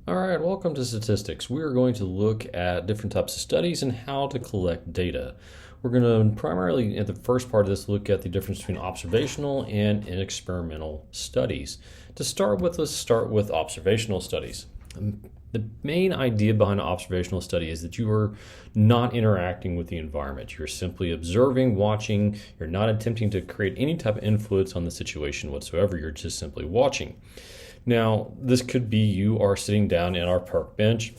All right, welcome to statistics. We are going to look at different types of studies and how to collect data. We're going to primarily, in the first part of this, look at the difference between observational and experimental studies. To start with, let's start with observational studies. The main idea behind an observational study is that you are not interacting with the environment. You're simply observing, watching. You're not attempting to create any type of influence on the situation whatsoever. You're just simply watching. Now, this could be you are sitting down in our park bench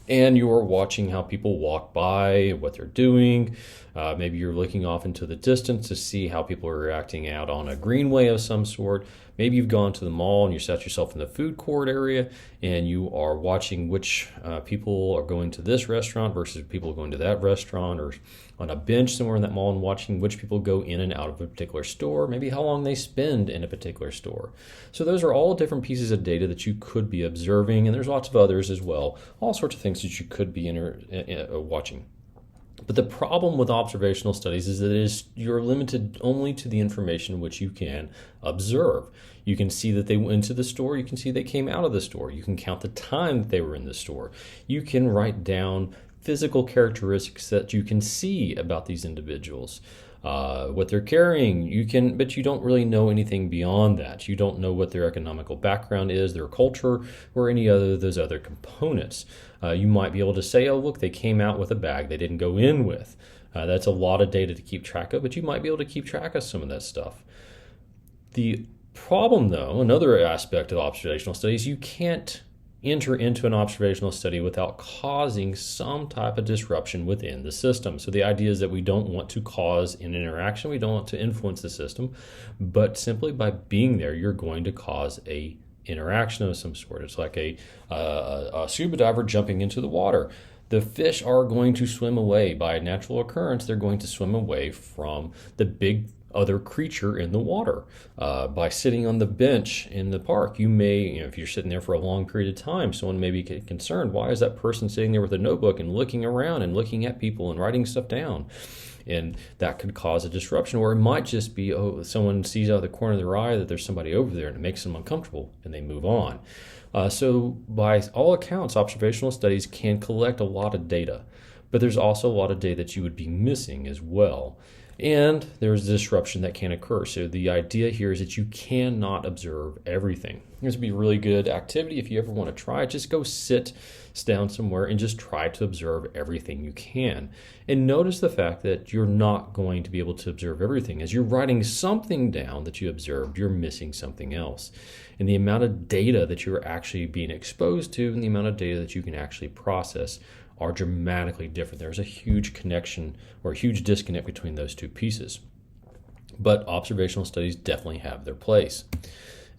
and you are watching how people walk by, what they're doing. Maybe you're looking off into the distance to see how people are reacting out on a greenway of some sort. Maybe you've gone to the mall and you sat yourself in the food court area and you are watching which people are going to this restaurant versus people going to that restaurant, or on a bench somewhere in that mall and watching which people go in and out of a particular store, maybe how long they spend in a particular store. So those are all different pieces of data that you could be observing, and there's lots of others as well, all sorts of things that you could be watching. But the problem with observational studies is that you're limited only to the information which you can observe. You can see that they went into the store. You can see they came out of the store. You can count the time that they were in the store. You can write down physical characteristics that you can see about these individuals. What they're carrying, but you don't really know anything beyond that. You don't know what their economical background is, their culture, or any other those other components. You might be able to say, oh, look, they came out with a bag they didn't go in with. That's a lot of data to keep track of, but you might be able to keep track of some of that stuff. The problem, though, another aspect of observational studies, you can't enter into an observational study without causing some type of disruption within the system. So the idea is that we don't want to cause an interaction, we don't want to influence the system, but simply by being there, you're going to cause a interaction of some sort. It's like a scuba diver jumping into the water. The fish are going to swim away by natural occurrence. They're going to swim away from the big other creature in the water. By sitting on the bench in the park, you may, if you're sitting there for a long period of time, someone may be concerned, why is that person sitting there with a notebook and looking around and looking at people and writing stuff down? And that could cause a disruption, or it might just be, someone sees out of the corner of their eye that there's somebody over there and it makes them uncomfortable and they move on. So by all accounts, observational studies can collect a lot of data, but there's also a lot of data that you would be missing as well. And there's disruption that can occur. So the idea here is that you cannot observe everything. This would be a really good activity if you ever want to try it. Just go sit down somewhere and just try to observe everything you can. And notice the fact that you're not going to be able to observe everything. As you're writing something down that you observed, you're missing something else. And the amount of data that you're actually being exposed to and the amount of data that you can actually process are dramatically different. There's a huge connection or a huge disconnect between those two pieces. But observational studies definitely have their place.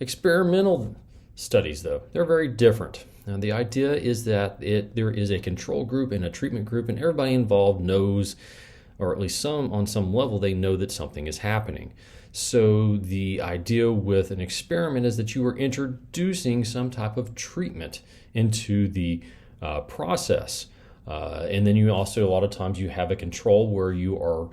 Experimental studies, though, they're very different. Now, the idea is that there is a control group and a treatment group, and everybody involved knows, or at least on some level, they know that something is happening. So the idea with an experiment is that you are introducing some type of treatment into the process. And then you also, a lot of times, you have a control where you are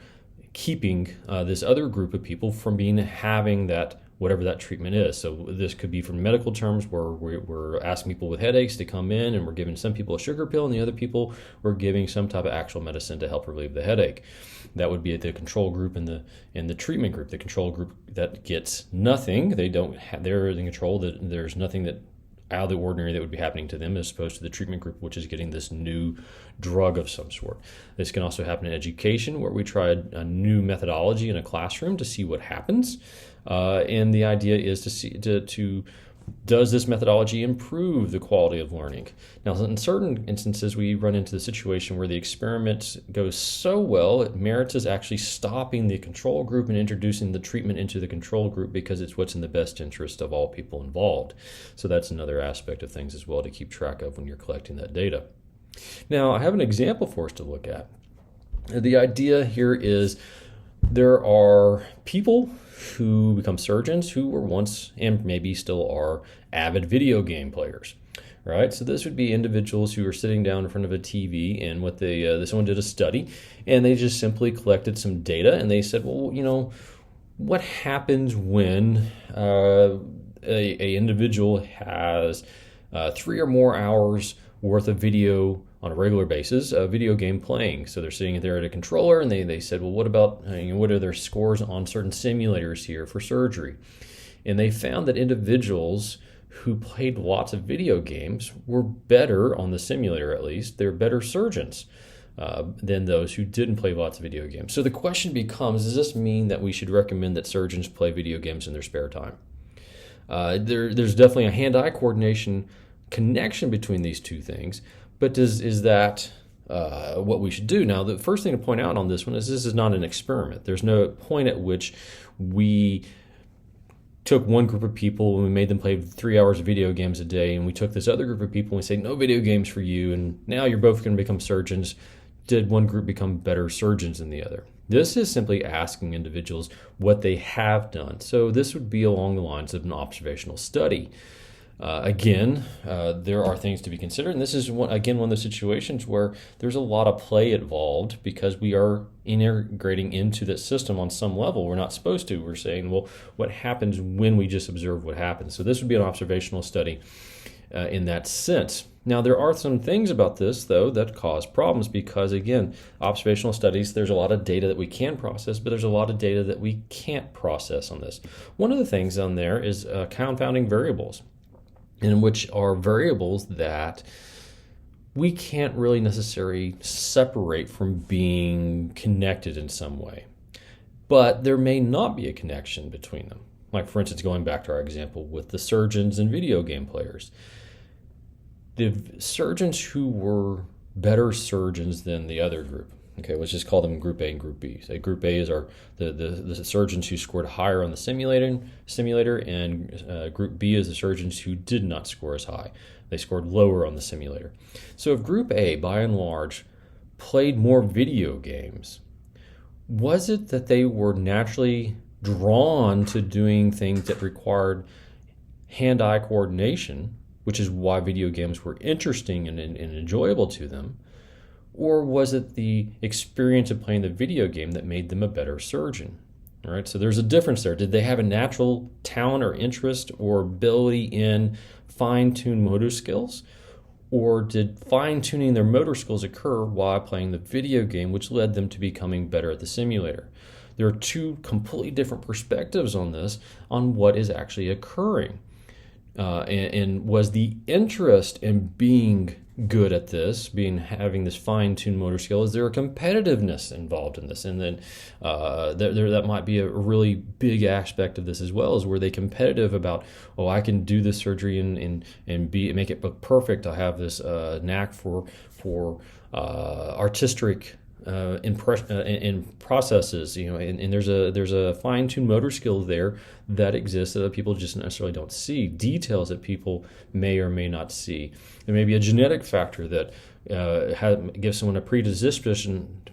keeping this other group of people from having that, whatever that treatment is. So this could be from medical terms where we're asking people with headaches to come in and we're giving some people a sugar pill and the other people we're giving some type of actual medicine to help relieve the headache. That would be the control group and the treatment group. The control group that gets nothing, they're in control, that there's nothing that out of the ordinary that would be happening to them, as opposed to the treatment group, which is getting this new drug of some sort. This can also happen in education, where we try a new methodology in a classroom to see what happens. And the idea is to see does this methodology improve the quality of learning? Now, in certain instances, we run into the situation where the experiment goes so well, it merits us actually stopping the control group and introducing the treatment into the control group because it's what's in the best interest of all people involved. So that's another aspect of things as well to keep track of when you're collecting that data. Now, I have an example for us to look at. The idea here is there are people who become surgeons who were once and maybe still are avid video game players, right? So this would be individuals who are sitting down in front of a TV, and someone did a study, and they just simply collected some data, and they said, well, what happens when a individual has 3 or more hours worth of video on a regular basis, video game playing. So they're sitting there at a controller, and they said, well, what about, what are their scores on certain simulators here for surgery? And they found that individuals who played lots of video games were better, on the simulator at least, they're better surgeons than those who didn't play lots of video games. So the question becomes, does this mean that we should recommend that surgeons play video games in their spare time? There's definitely a hand-eye coordination connection between these two things, but is that what we should do? Now, the first thing to point out on this one is this is not an experiment. There's no point at which we took one group of people and we made them play 3 hours of video games a day, and we took this other group of people and we say, no video games for you, and now you're both going to become surgeons. Did one group become better surgeons than the other? This is simply asking individuals what they have done. So this would be along the lines of an observational study. Again, there are things to be considered, and this is one of those situations where there's a lot of play involved because we are integrating into the system on some level. We're not supposed to. We're saying, well, what happens when we just observe what happens? So this would be an observational study in that sense. Now, there are some things about this, though, that cause problems because, again, observational studies, there's a lot of data that we can process, but there's a lot of data that we can't process on this. One of the things on there is confounding variables, in which are variables that we can't really necessarily separate from being connected in some way. But there may not be a connection between them. Like, for instance, going back to our example with the surgeons and video game players. The surgeons who were better surgeons than the other group, okay, let's just call them Group A and Group B. So Group A is the surgeons who scored higher on the simulator, and Group B is the surgeons who did not score as high. They scored lower on the simulator. So if Group A, by and large, played more video games, was it that they were naturally drawn to doing things that required hand-eye coordination, which is why video games were interesting and enjoyable to them? Or was it the experience of playing the video game that made them a better surgeon? All right, so there's a difference there. Did they have a natural talent or interest or ability in fine-tuned motor skills? Or did fine-tuning their motor skills occur while playing the video game, which led them to becoming better at the simulator? There are two completely different perspectives on this, on what is actually occurring. And was the interest in being good at this, having this fine-tuned motor skill, is there a competitiveness involved in this? And then that might be a really big aspect of this as well, is were they competitive about, oh, I can do this surgery and make it look perfect. I have this knack for artistic in processes, and there's a fine-tuned motor skill there that exists that people just necessarily don't see, details that people may or may not see. There may be a genetic factor that gives someone a predisposition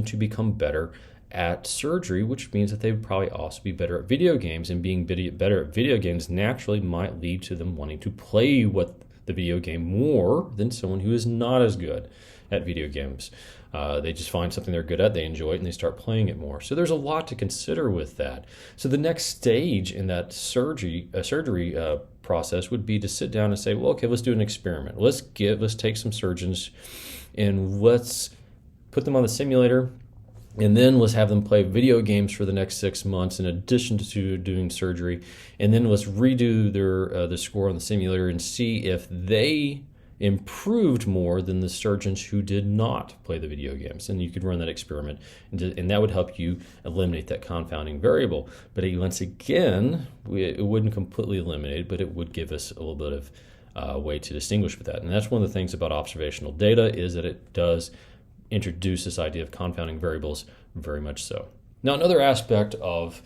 to become better at surgery, which means that they would probably also be better at video games, and being better at video games naturally might lead to them wanting to play the video game more than someone who is not as good at video games. They just find something they're good at, they enjoy it, and they start playing it more. So there's a lot to consider with that. So the next stage in that surgery process would be to sit down and say, well, okay, let's do an experiment. Let's take some surgeons and let's put them on the simulator, and then let's have them play video games for the next 6 months in addition to doing surgery. And then let's redo the score on the simulator and see if they improved more than the surgeons who did not play the video games. And you could run that experiment, and that would help you eliminate that confounding variable. But once again, it wouldn't completely eliminate it, but it would give us a little bit of way to distinguish with that. And that's one of the things about observational data, is that it does introduce this idea of confounding variables very much so. Now, another aspect of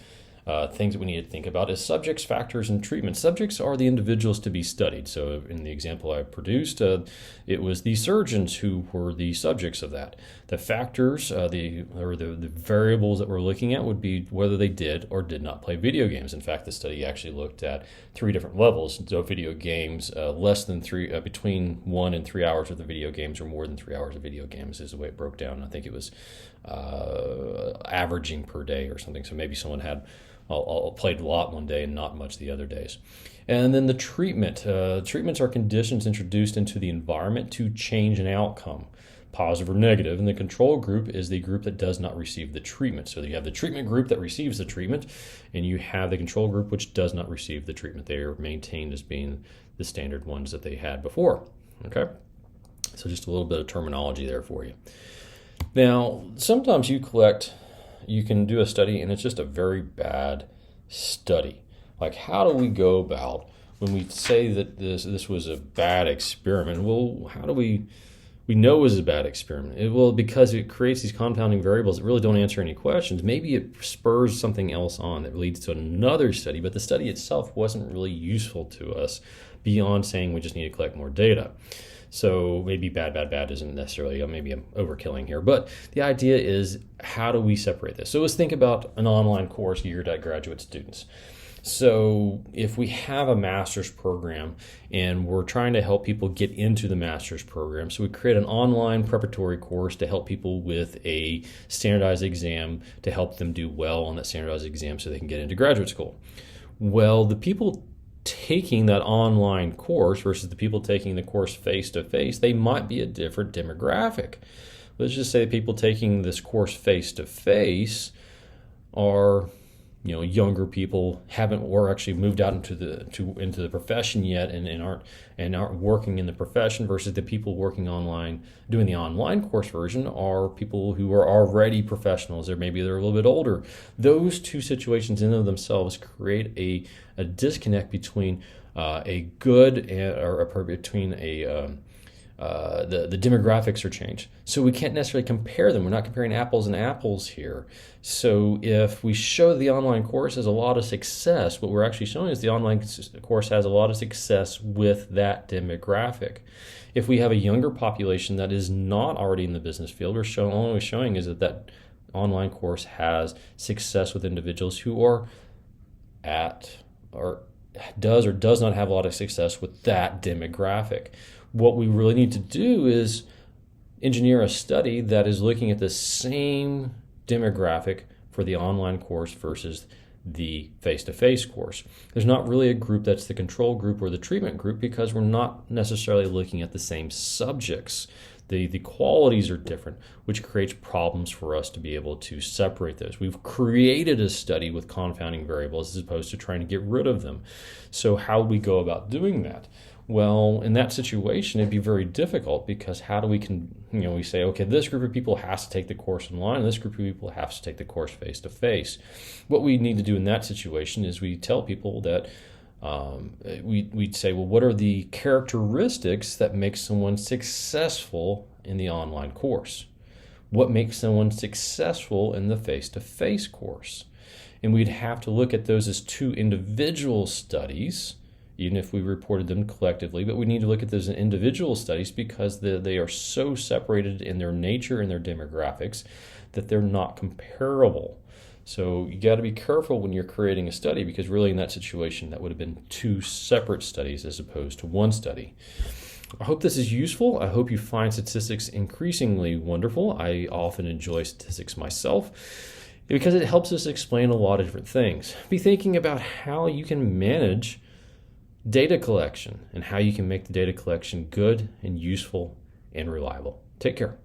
things that we need to think about is subjects, factors, and treatment. Subjects are the individuals to be studied. So in the example I produced, it was the surgeons who were the subjects of that. The factors, the variables that we're looking at would be whether they did or did not play video games. In fact, the study actually looked at 3 different levels. So video games, less than 3, between 1 and 3 hours of the video games, or more than 3 hours of video games is the way it broke down. I think it was averaging per day or something. So maybe someone had I'll play a lot one day and not much the other days. And then the treatment. Treatments are conditions introduced into the environment to change an outcome, positive or negative. And the control group is the group that does not receive the treatment. So you have the treatment group that receives the treatment, and you have the control group which does not receive the treatment. They are maintained as being the standard ones that they had before. Okay? So just a little bit of terminology there for you. Now, sometimes you can do a study and it's just a very bad study. Like, how do we go about when we say that this was a bad experiment? Well, how do we know it was a bad experiment? Well, because it creates these confounding variables that really don't answer any questions. Maybe it spurs something else on that leads to another study, but the study itself wasn't really useful to us beyond saying we just need to collect more data. So maybe bad isn't necessarily, maybe I'm overkilling here, but the idea is, how do we separate this? So let's think about an online course geared at graduate students. So if we have a master's program and we're trying to help people get into the master's program, so we create an online preparatory course to help people with a standardized exam to help them do well on that standardized exam so they can get into graduate school. Well, the people taking that online course versus the people taking the course face-to-face, they might be a different demographic. Let's just say people taking this course face-to-face are, younger people, or actually moved out into the profession yet and aren't working in the profession, versus the people working online doing the online course version are people who are already professionals, or maybe they're a little bit older. Those two situations in and of themselves create a disconnect between the demographics are changed. So we can't necessarily compare them. We're not comparing apples and apples here. So if we show the online course has a lot of success, what we're actually showing is the online course has a lot of success with that demographic. If we have a younger population that is not already in the business field, all we're showing is that online course has success with individuals who are does or does not have a lot of success with that demographic. What we really need to do is engineer a study that is looking at the same demographic for the online course versus the face-to-face course. There's not really a group that's the control group or the treatment group, because we're not necessarily looking at the same subjects. The qualities are different, which creates problems for us to be able to separate those. We've created a study with confounding variables as opposed to trying to get rid of them. So how do we go about doing that? Well, in that situation, it'd be very difficult, because how do we say, okay, this group of people has to take the course online, and this group of people has to take the course face-to-face. What we need to do in that situation is we tell people that we'd say, well, what are the characteristics that make someone successful in the online course? What makes someone successful in the face-to-face course? And we'd have to look at those as two individual studies, even if we reported them collectively, but we need to look at those as individual studies because they are so separated in their nature and their demographics that they're not comparable. So you got to be careful when you're creating a study, because really in that situation that would have been two separate studies as opposed to one study. I hope this is useful. I hope you find statistics increasingly wonderful. I often enjoy statistics myself because it helps us explain a lot of different things. Be thinking about how you can manage data collection and how you can make the data collection good and useful and reliable. Take care.